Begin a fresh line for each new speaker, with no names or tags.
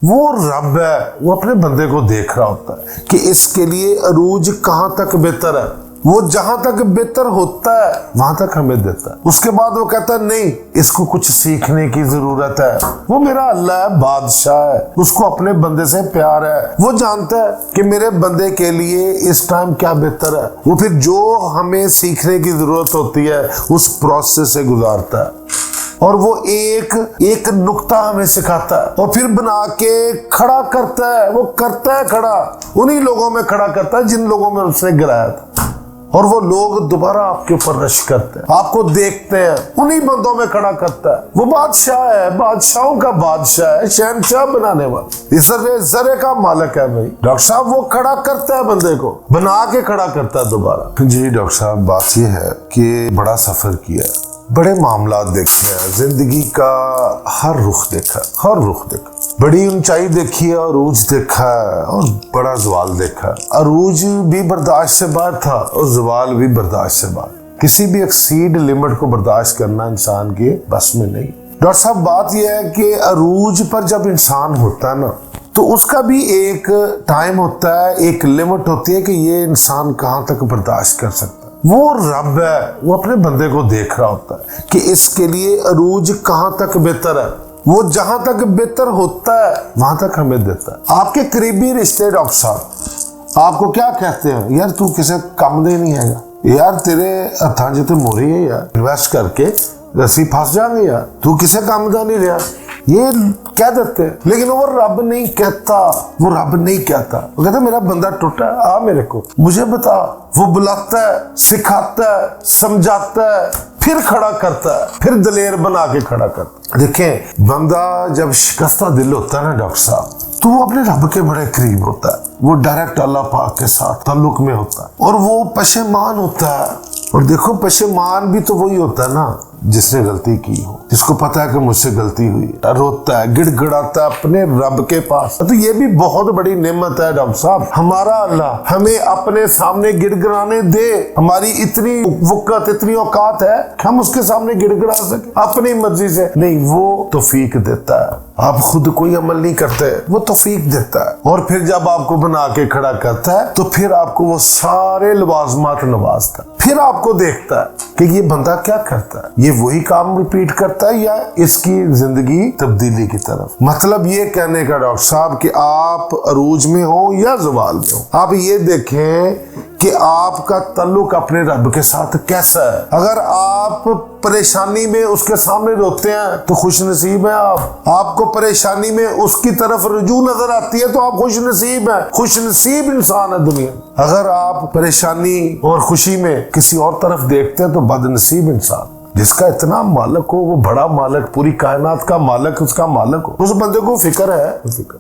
वो रब है, वो अपने बंदे को देख रहा होता है कि इसके लिए अरूज कहाँ तक बेहतर है। वो जहां तक बेहतर होता है वहां तक हमें देता है। उसके बाद वो कहता है नहीं, इसको कुछ सीखने की जरूरत है। वो मेरा अल्लाह है, बादशाह है, उसको अपने बंदे से प्यार है। वो जानता है कि मेरे बंदे के लिए इस टाइम क्या बेहतर है। वो फिर जो हमें सीखने की जरूरत होती है उस प्रोसेस से गुजारता है और वो एक नुक्ता हमें सिखाता है और फिर बना के खड़ा करता है। वो करता है खड़ा, उन्हीं लोगों में खड़ा करता है जिन लोगों में उसने गिराया था, और वो लोग दोबारा आपके ऊपर रश करते हैं, आपको देखते हैं, उन्हीं बंदों में खड़ा करता है। वो बादशाह है, बादशाहों का बादशाह है, शहनशाह बनाने वाला, इस जरे का मालिक है भाई। डॉक्टर साहब वो खड़ा करता है बंदे को, बना के खड़ा करता है दोबारा। जी डॉक्टर साहब, बात ये है कि बड़ा सफर किया है, बड़े मामला देखे हैं, जिंदगी का हर रुख देखा, हर रुख देखा, बड़ी ऊंचाई देखी है, अरूज देखा है और बड़ा जवाल देखा है। अरूज भी बर्दाश्त से बाहर था और जवाल भी बर्दाश्त से बाहर। किसी भी एक्सीड लिमिट को बर्दाश्त करना इंसान के बस में नहीं। डॉक्टर साहब बात यह है कि अरूज पर जब इंसान होता है ना, तो उसका भी एक टाइम होता है, एक लिमिट होती है कि ये इंसान कहाँ तक बर्दाश्त कर सकता है। वो रब है, वो अपने बंदे को देख रहा होता है कि इसके लिए अरूज कहाँ तक बेहतर है। वो जहां तक बेहतर होता है वहां तक हमें देता है। आपके करीबी रिश्ते डॉक्टर साहब आपको क्या कहते हैं, यार तू किसे कम दे नहीं है यार, तेरे हथा च तो मोरी है यार, इन्वेस्ट करके रस्सी फंस जाएंगे यार, तू किसे काम का नहीं रहा, ये कह देते हैं। लेकिन वो रब नहीं कहता, वो रब नहीं कहता। वो कहता मेरा बंदा टूटा है, आ मेरे को, मुझे बता। वो बुलाता है, सिखाता है, समझाता है, फिर खड़ा करता है, फिर दलेर बना के खड़ा करता है। देखें, बंदा जब शिकस्ता दिल होता है ना डॉक्टर साहब, तो वो अपने रब के बड़े करीब होता है। वो डायरेक्ट अल्लाह पाक के साथ ताल्लुक में होता है और वो पशेमान होता है। और देखो, पशेमान भी तो वही होता है ना जिसने गलती की हो, जिसको पता है कि मुझसे गलती हुई, रोता है, गिड़गिड़ाता है अपने रब के पास। तो ये भी बहुत बड़ी नेमत है डॉक्टर साहब, हमारा अल्लाह हमें अपने सामने गिड़गिड़ाने दे। हमारी इतनी वक़्त, इतनी औकात है कि हम उसके सामने गिड़गिड़ा सके अपनी मर्जी से नहीं। वो तौफीक देता है, आप खुद कोई अमल नहीं करते, वो तौफीक देता है। और फिर जब आपको बना के खड़ा करता है तो फिर आपको वो सारे लवाजमात नवाजता है। फिर आपको देखता है कि ये बंदा क्या करता है, ये वही काम रिपीट करता है या इसकी जिंदगी तब्दीली की तरफ। मतलब ये कहने का डॉक्टर साहब कि आप अरूज में हो या ज़वाल में हो, आप ये देखें कि आपका ताल्लुक अपने रब के साथ कैसा है। अगर आप परेशानी में उसके सामने रोते हैं तो खुश नसीब है आप। आपको परेशानी में उसकी तरफ रुजू नजर आती है तो आप खुश नसीब है, खुश नसीब इंसान है दुनिया में। अगर आप परेशानी और खुशी में किसी और तरफ देखते हैं तो बदनसीब इंसान। जिसका इतना मालिक हो, वो बड़ा मालिक, पूरी कायनात का मालिक, उसका मालिक हो, उस बंदे को फिक्र है, फिक्र